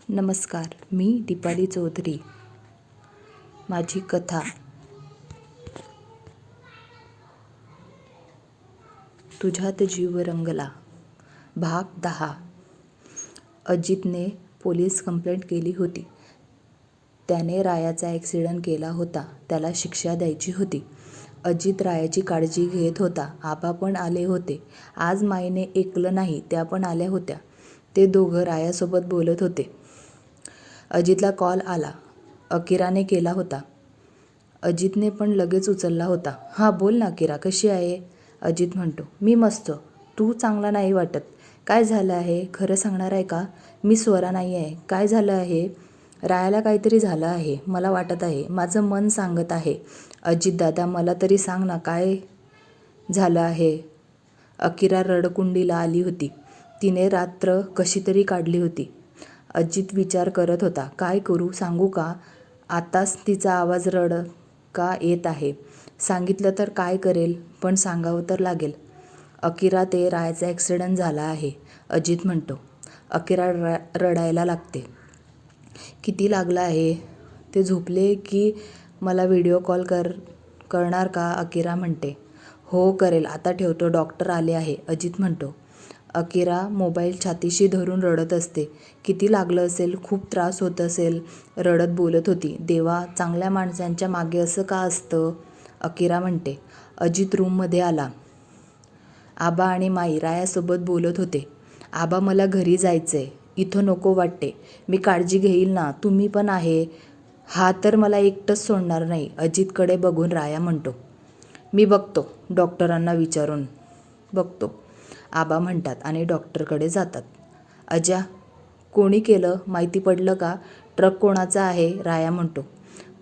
नमस्कार, मी दीपाली चौधरी. माझी कथा तुझ्यात जीव रंगला, भाग 10. अजितने पोलीस कंप्लेंट केली होती. त्याने रायाचा ॲक्सिडेंट केला होता. त्याला शिक्षा द्यायची होती. अजित रायाची काळजी घेत होता. आबा पण आले होते. आज माईने ऐकलं नाही, त्या पण आल्या होत्या. ते दोघं रायासोबत बोलत होते. अजितला कॉल आला. अकिराने केला होता. अजितने पण लगेच उचलला होता. हां बोल ना अकिरा, कशी आहे? अजित म्हणतो, मी मस्त. तू चांगला नाही वाटत. काय झालं आहे? खरं सांगणार आहे का? मी स्वरा नाही आहे. काय झालं आहे? रायाला काहीतरी झालं आहे, मला वाटत आहे. माझं मन सांगत आहे. अजित दादा, मला तरी सांग ना, काय झालं आहे? अकिरा रडकुंडीला आली होती. तिने रात्र कशी तरी काढली होती. अजित विचार करत होता, काय करू, सांगू का? आताच तिचा आवाज रडका येत आहे. सांगितलं तर काय करेल, पण सांगावं तर लागेल. अकिरा, ते रायाचा ॲक्सिडेंट झाला आहे, अजित म्हणतो. अकिरा रडायला लागते. किती लागला आहे? ते झोपले की मला व्हिडिओ कॉल करणार का? अकिरा म्हणते. हो करेल, आता ठेवतो, डॉक्टर आले आहे, अजित म्हणतो. अकिरा मोबाईल छातीशी धरून रडत असते. किती लागलं असेल, खूप त्रास होत असेल, रडत बोलत होती. देवा, चांगल्या माणसांच्या मागे असं का असतं? अकिरा म्हणते. अजित रूममध्ये आला. आबा आणि माई रायासोबत बोलत होते. आबा, मला घरी जायचंय, इथं नको वाटते. मी काळजी घेईल ना, तुम्ही पण आहे. हा तर मला एकटंच सोडणार नाही, अजितकडे बघून राया म्हणतो. मी बघतो, डॉक्टरांना विचारून बघतो, आबा म्हणतात आणि डॉक्टरकडे जातात. अजा, कोणी केलं, माहिती पडलं का? ट्रक कोणाचा आहे? राया म्हणतो.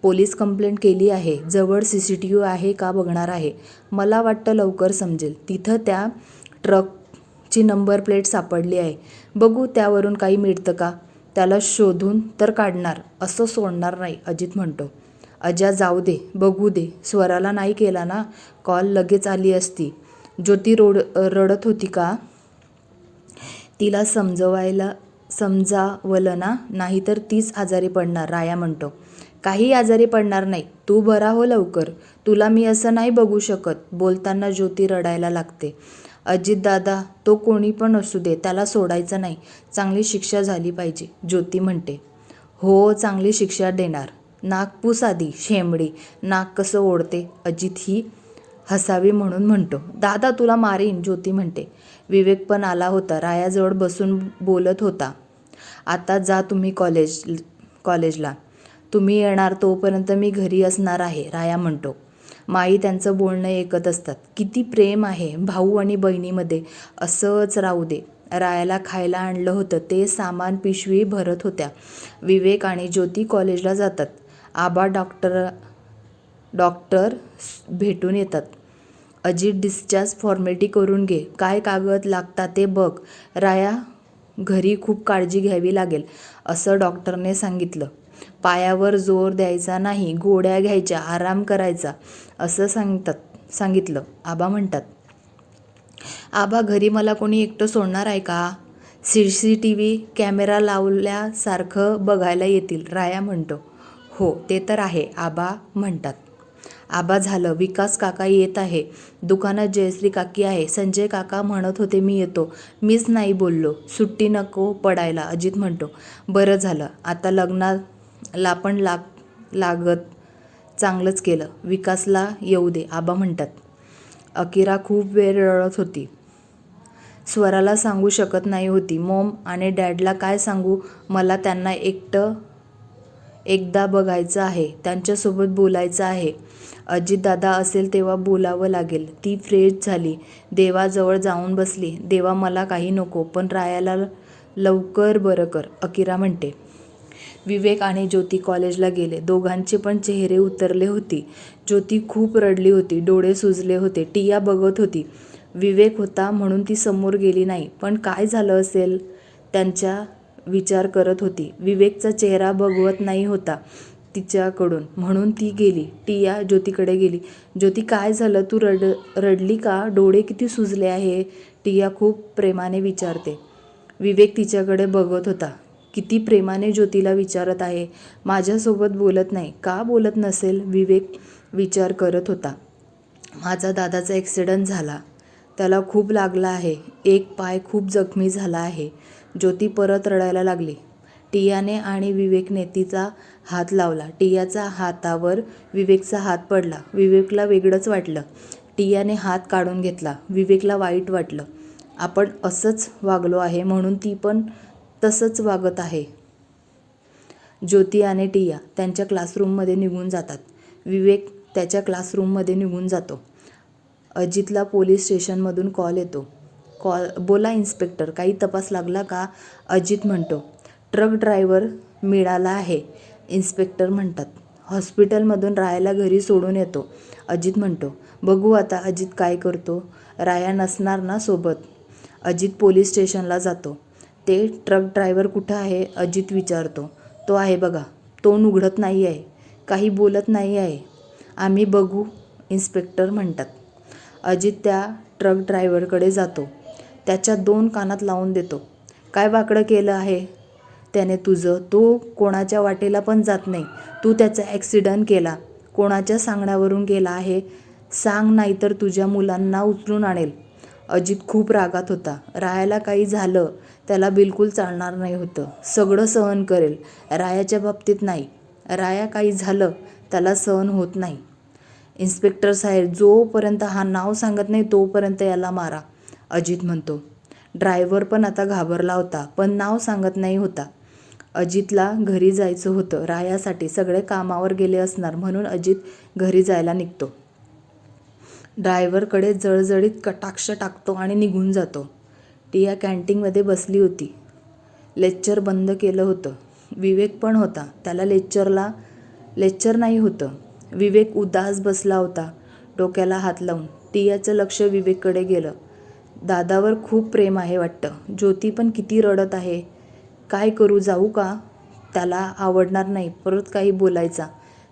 पोलीस कंप्लेंट केली आहे. जवळ CCTV आहे का बघणार आहे. मला वाटतं लवकर समजेल. तिथं त्या ट्रकची नंबर प्लेट सापडली आहे. बघू त्यावरून काही मिळतं का. त्याला शोधून तर काढणार, असं सोडणार नाही, अजित म्हणतो. अजा, जाऊ दे, बघू दे. स्वराला नाही केला ना कॉल, लगेच आली असती. ज्योती रडत होती का? तिला समजावलं ना, नाहीतर तीच आजारी पडणार, राया म्हणतो. काही आजारी पडणार नाही, तू बरा हो लवकर. तुला मी असं नाही बघू शकत. बोलताना ज्योती रडायला लागते. अजित दादा, तो कोणी पण असू दे, त्याला सोडायचं नाही. चांगली शिक्षा झाली पाहिजे, ज्योती म्हणते. हो, चांगली शिक्षा देणार. नाक पुस आधी, शेंबडी. नाक कसं ओढते, अजित ही हसावी म्हणून म्हणतो. दादा, तुला मारीन, ज्योती म्हणते. विवेक पण आला होता. रायाजवळ बसून बोलत होता. आता जा तुम्ही कॉलेजला. तुम्ही येणार तोपर्यंत मी घरी असणार आहे, राया म्हणतो. माई त्यांचं बोलणं ऐकत असतात. किती प्रेम आहे भाऊ आणि बहिणीमध्ये, असंच राहू दे. रायाला खायला आणलं होतं, ते सामान पिशवी भरत होत्या. विवेक आणि ज्योती कॉलेजला जातात. आबा डॉक्टर भेटून येतात. अजित, डिस्चार्ज फॉर्मॅलिटी करून घे. काय कागद लागतात ते बघ. राया घरी खूप काळजी घ्यावी लागेल, असं डॉक्टरने सांगितलं. पायावर जोर द्यायचा नाही, गोळ्या घ्यायच्या, आराम करायचा, असं सांगितलं, आबा म्हणतात. आबा, घरी मला कोणी एकटं सोडणार आहे का? CCTV कॅमेरा लावल्यासारखं बघायला येतील, राया म्हणतो. हो, ते तर आहे, आबा म्हणतात. आबा, झालं, विकास काका येत आहे. दुकानात जयश्री काकी आहे. संजय काका म्हणत होते मी येतो. मीच नाही बोललो. सुट्टी नको पडायला, अजित म्हणतो. बरं झालं, आता लग्नाला पण लागत. चांगलंच केलं. विकासला येऊ दे, आबा म्हणतात. अकिरा खूप वेळ रडत होती. स्वराला सांगू शकत नाही होती. मॉम आणि डॅडला काय सांगू? मला त्यांना एकदा बघायचं आहे, त्यांच्यासोबत बोलायचं आहे. अजितदादा असेल तेव्हा बोलावं लागेल. ती फ्रेश झाली. देवाजवळ जाऊन बसली. देवा, मला काही नको, पण रायाला लवकर बरं कर, अकिरा म्हणते. विवेक आणि ज्योती कॉलेजला गेले. दोघांचे पण चेहरे उतरले होते. ज्योती खूप रडली होती, डोळे सुजले होते. टिया बघत होती. विवेक होता म्हणून ती समोर गेली नाही, पण काय झालं असेल त्यांचा विचार करत होती. विवेकचा चेहरा बघवत नाही होता तिच्याकडून, म्हणून ती गेली. टिया ज्योतीकडे गेली. ज्योती, काय झालं, तू रडली का? डोळे किती सुजले आहे, टिया खूप प्रेमाने विचारते. विवेक तिच्याकडे बघत होता. किती प्रेमाने ज्योतीला विचारत आहे. माझ्यासोबत बोलत नाही. का बोलत नसेल? विवेक विचार करत होता. माझा दादाचा ॲक्सिडेंट झाला. त्याला खूप लागला आहे. एक पाय खूप जखमी झाला आहे. ज्योती परत रडायला लागली. टियाने आणि विवेकने तिचा हात लावला. टियाच्या हातावर विवेकचा हात पडला. विवेकला वेगळंच वाटलं. टियाने हात काढून घेतला. विवेकला वाईट वाटलं. आपण असंच वागलो आहे म्हणून ती पण तसंच वागत आहे. ज्योती आणि टिया त्यांच्या क्लासरूममध्ये निघून जातात. विवेक त्याच्या क्लासरूममध्ये निघून जातो. अजितला पोलीस स्टेशनमधून कॉल येतो. बोला इन्स्पेक्टर, काही तपास लागला का? अजित म्हणतो. ट्रक ड्रायव्हर मिळाला आहे, इन्स्पेक्टर म्हणतात. हॉस्पिटलमधून रायाला घरी सोडून येतो, अजित म्हणतो. बघू आता अजित काय करतो. राया नसणार ना सोबत? अजित पोलीस स्टेशनला जातो. ते ट्रक ड्रायव्हर कुठं आहे? अजित विचारतो. तो आहे बघा. तोंड उघडत नाही आहे, काही बोलत नाही आहे. आम्ही बघू, इन्स्पेक्टर म्हणतात. अजित त्या ट्रक ड्रायव्हरकडे जातो. त्याच्या 2 कानात लावून देतो. काय वाकडं केलं आहे त्याने तुझं? तो कोणाच्या वाटेला पण जात नाही. तू त्याचा ॲक्सिडेंट केला. कोणाच्या सांगण्यावरून केला आहे सांग, नाहीतर तुझ्या मुलांना उचलून आणेल. अजित खूप रागात होता. रायाला काही झालं त्याला बिलकुल चालणार नाही होतं. सगळं सहन करेल, रायाच्या बाबतीत नाही. राया काही झालं त्याला सहन होत नाही. इन्स्पेक्टर साहेब, जोपर्यंत हा नाव सांगत नाही तोपर्यंत याला मारा, अजित म्हणतो. ड्रायव्हर पण आता घाबरला होता, पण नाव सांगत नाही होता. अजितला घरी जायचं होतं. रायासाठी सगळे कामावर गेले असणार म्हणून अजित घरी जायला निघतो. ड्रायव्हरकडे जळजळीत कटाक्ष टाकतो आणि निघून जातो. टिया कॅन्टीनमध्ये बसली होती. लेक्चर बंद केलं होतं. विवेक पण होता. त्याला लेक्चर नाही होतं. विवेक उदास बसला होता, डोक्याला हात लावून. टियाचं लक्ष विवेककडे गेलं. दादावर खूप प्रेम आहे वाटतं. ज्योती पण किती रडत आहे. काय करू, जाऊ का? त्याला आवडणार नाही परत काही बोलायचा.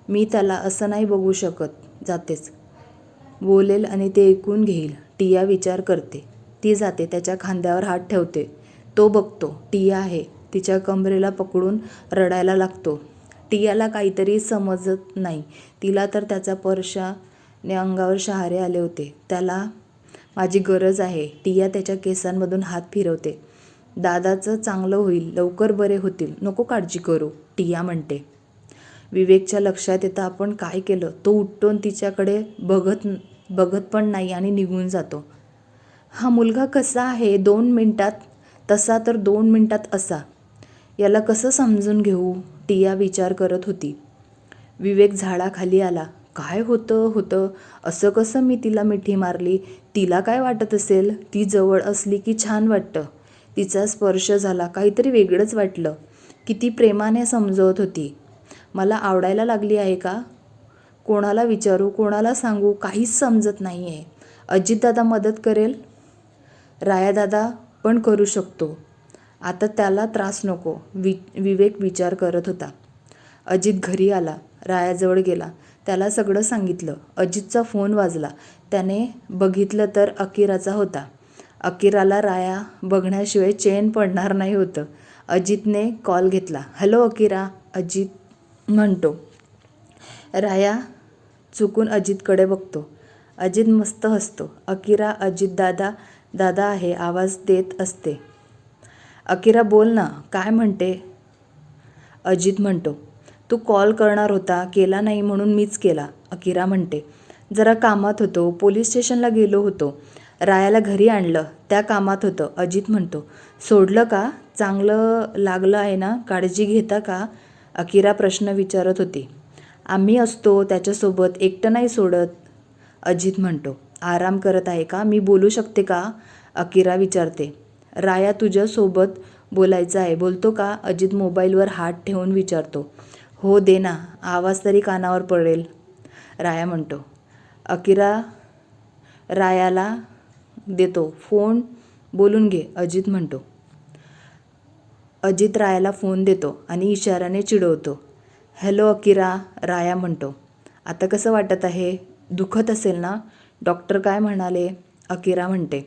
मी त्याला असं नाही बघू शकत. जातेच. बोलेल आणि ते ऐकून घेईल. टिया विचार करते. ती जाते. त्याच्या खांद्यावर हात ठेवते. तो बघतो. टिया आहे. तिच्या कमरेला पकडून रडायला लागतो. टियाला काहीतरी समजत नाही. तिला तर त्याच्या स्पर्शाने अंगावर शहारे आले होते. त्याला माझी गरज आहे. टिया त्याच्या केसांमधून हात फिरवते. दादाचं चांगलं होईल, लवकर बरे होतील, नको काळजी करू, टिया म्हणते. विवेकच्या लक्षात येतं आपण काय केलं. तो उठतो आणि तिच्याकडे बघत पण नाही आणि निघून जातो. हा मुलगा कसा आहे? 2 मिनिटात तसा तर 2 मिनिटात असा. याला कसं समजून घेऊ? टिया विचार करत होती. विवेक झाडाखाली आला. काय होतं असं कसं मी तिला मिठी मारली? तिला काय वाटत असेल? ती जवळ असली की छान वाटतं. तिचा स्पर्श झाला, काहीतरी वेगळंच वाटलं. किती प्रेमाने समजवत होती. मला आवडायला लागली आहे का? कोणाला विचारू, कोणाला सांगू, काहीच समजत नाही आहे. अजितदादा मदत करेल, रायादादा पण करू शकतो. आता त्याला त्रास नको, विवेक विचार करत होता. अजित घरी आला. रायाजवळ गेला. त्याला सगळं सांगितलं. अजितचा फोन वाजला. त्याने बघितलं तर अकिराचा होता. अकिराला राया बघण्याशिवाय चैन पडणार नाही होतं. अजितने कॉल घेतला. हॅलो अकिरा, अजित म्हणतो. राया चुकून अजितकडे बघतो. अजित मस्त हसतो. अकिरा, दादा आहे आवाज देत असते. अकिरा बोल ना, काय म्हणते? अजित म्हणतो. तू कॉल करणार होता, केला नाही म्हणून मीच केला, अकिरा म्हणते. जरा कामात होतो, पोलीस स्टेशनला गेलो होतो. रायाला घरी आणलं, त्या कामात होतं, अजित म्हणतो. सोडलं का? चांगलं लागलं आहे ना? काळजी घेता का? अकिरा प्रश्न विचारत होती. आम्ही असतो त्याच्यासोबत, एकटं नाही सोडत, अजित म्हणतो. आराम करत आहे का? मी बोलू शकते का? अकिरा विचारते. राया तुझ्यासोबत बोलायचं आहे, बोलतो का? अजित मोबाईलवर हात ठेवून विचारतो. हो दे ना, आवाज तरी कानावर पडेल, राया म्हणतो. अकिरा रायाला देतो फोन, बोलून घे, अजित म्हणतो. अजित रायाला फोन देतो आणि इशाऱ्याने चिडवतो. हॅलो अकिरा, राया म्हणतो. आता कसं वाटत आहे? दुखत असेल ना? डॉक्टर काय म्हणाले? अकिरा म्हणते.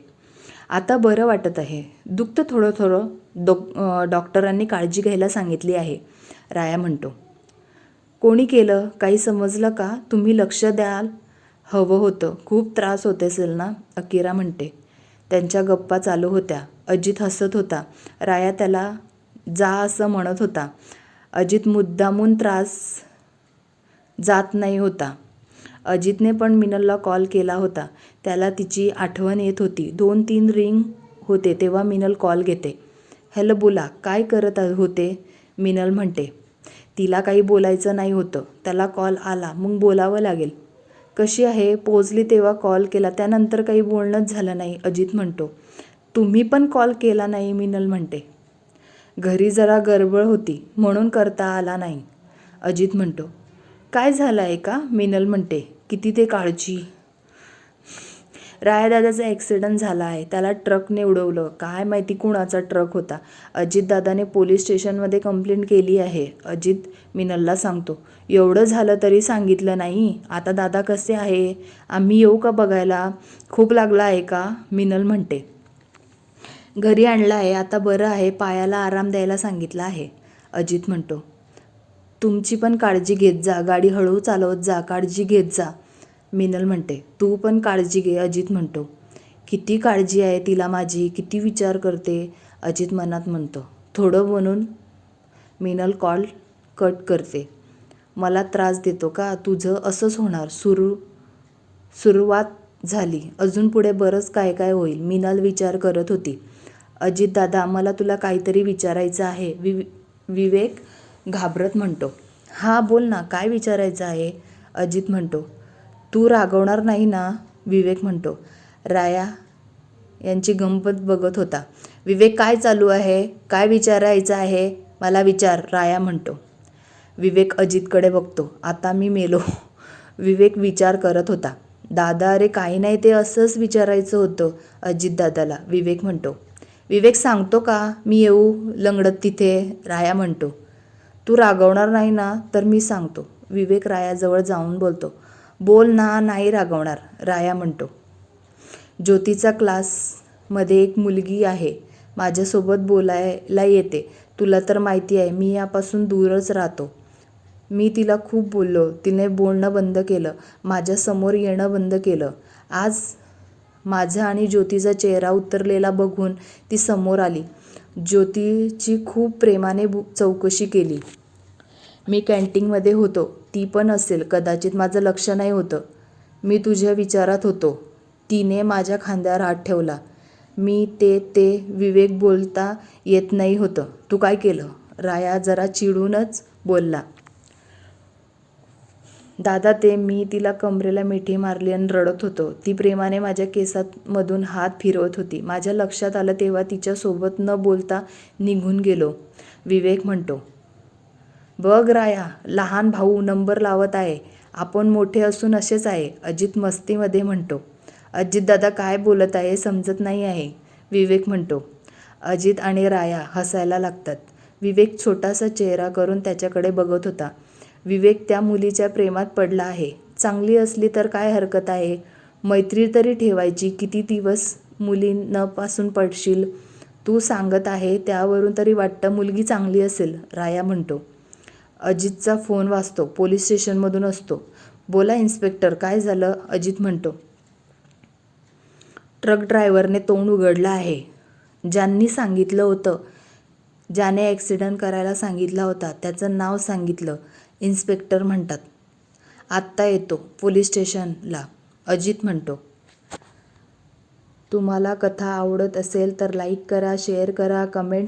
आता बरं वाटत आहे. दुखतं थोडं डॉक्टरांनी काळजी घ्यायला सांगितली आहे, राया म्हणतो. कोणी केलं? काही समजलं का? तुम्ही लक्ष द्याल हवं होतं. खूप त्रास होत असेल ना, अकिरा म्हणते. त्यांच्या गप्पा चालू होत्या. अजित हसत होता. राया त्याला जा असं म्हणत होता. अजित मुद्दामून त्रास जात नाही होता. अजितने पण मिनलला कॉल केला होता. त्याला तिची आठवण येत होती. 2-3 रिंग होते तेव्हा मिनल कॉल घेते. हॅलो बोला, काय करत होते? मिनल म्हणते. तिला काही बोलायचं नाही होतं. त्याला कॉल आला मग बोलावं लागेल. कशी आहे? पोचली तेव्हा कॉल केला, त्यानंतर काही बोलणंच झालं नाही, अजित म्हणतो. तुम्ही पण कॉल केला नाही, मिनल म्हणते. घरी जरा गडबड होती म्हणून करता आला नाही, अजित म्हणतो. काय झालं आहे का? मिनल म्हणते. किती ते काळजी. रायादादाचा ॲक्सिडेंट झाला आहे. त्याला ट्रकने उडवलं. काय माहिती कुणाचा ट्रक होता. अजितदादाने पोलीस स्टेशनमध्ये कंप्लेंट केली आहे, अजित मिनलला सांगतो. एवढं झालं तरी सांगितलं नाही. आता दादा कसे आहे? आम्ही येऊ का बघायला? खूप लागला आहे का? मिनल म्हणते. घरी आणलं आहे, आता बरं आहे. पायाला आराम द्यायला सांगितलं आहे, अजित म्हणतो. तुमची पण काळजी घेत जा. गाडी हळू चालवत जा. काळजी घेत जा, मिनल म्हणते. तू पण काळजी घे, अजित म्हणतो. किती काळजी आहे तिला माझी, किती विचार करते, अजित मनात म्हणतो. थोडं म्हणून मिनल कॉल कट करते. मला त्रास देतो का? तुझं असंच होणार. सुरुवात झाली, अजून पुढे बरंच काय काय होईल, मिनल विचार करत होती. अजित दादा, मला तुला काहीतरी विचारायचं आहे, विवेक घाबरत म्हणतो. हां बोल ना, काय विचारायचं आहे, अजित म्हणतो. तू रागवणार नाही ना, विवेक म्हणतो. राया यांची गंमत बघत होता. विवेक काय चालू आहे? काय विचारायचं आहे? मला विचार, राया म्हणतो. विवेक अजितकडे बघतो. आता मी मेलो, विवेक विचार करत होता. दादा, अरे काही नाही, ते असंच विचारायचं होतं अजितदादाला, विवेक म्हणतो. विवेक सांगतो का? मी येऊ लंगडत तिथे, राया म्हणतो. तू रागवणार नाही ना? तर मी सांगतो, विवेक रायाजवळ जाऊन बोलतो. बोल ना, नाही रागवणार, राया म्हणतो. ज्योतीचा क्लासमध्ये एक मुलगी आहे, माझ्यासोबत बोलायला येते. तुला तर माहिती आहे मी यापासून दूरच राहतो. मी तिला खूप बोललो, तिने बोलणं बंद केलं, माझ्यासमोर येणं बंद केलं. आज माझा आणि ज्योतीचा चेहरा उतरलेला बघून ती समोर आली. ज्योतीची खूप प्रेमाने चौकशी केली. मी कॅन्टीनमध्ये होतो, ती पण असेल कदाचित, माझं लक्ष नाही होतं. मी तुझ्या विचारात होतो. तिने माझ्या खांद्यावर हात ठेवला. मी ते विवेक बोलता येत नाही होतं. तू काय केलं? राया जरा चिडूनच बोलला. दादा, मी तिला कमरेला मिठी मारली आणि रडत होतो. ती प्रेमाने माझ्या केसांमधून हात फिरवत होती. माझ्या लक्षात आलं तेव्हा तिच्यासोबत न बोलता निघून गेलो, विवेक म्हणतो. बघ राया, लहान भाऊ नंबर लावत आहे. आपण मोठे असून असेच आहे, अजित मस्तीमध्ये म्हणतो. अजितदादा काय बोलत आहे समजत नाही आहे, विवेक म्हणतो. अजित आणि राया हसायला लागतात. विवेक छोटासा चेहरा करून त्याच्याकडे बघत होता. विवेक त्या मुलीच्या प्रेमात पडला आहे. चांगली असली तर काय हरकत आहे? मैत्री तरी ठेवायची. किती दिवस मुलींपासून पडशील? तू सांगत आहे त्यावरून तरी वाटतं मुलगी चांगली असेल, राया म्हणतो. अजितचा फोन वाजतो. पोलीस स्टेशनमधून असतो. बोला इन्स्पेक्टर, काय झालं, अजित म्हणतो. ट्रक ड्रायव्हरने तोंड उघडलं आहे. ज्यांनी सांगितलं होतं, ज्याने ॲक्सिडेंट करायला सांगितला होता त्याचं नाव सांगितलं, इन्स्पेक्टर म्हणतात. आत्ता येतो पोलीस स्टेशनला, अजित म्हणतो. तुम्हाला कथा आवडत असेल तर लाईक करा, शेअर करा, कमेंट्स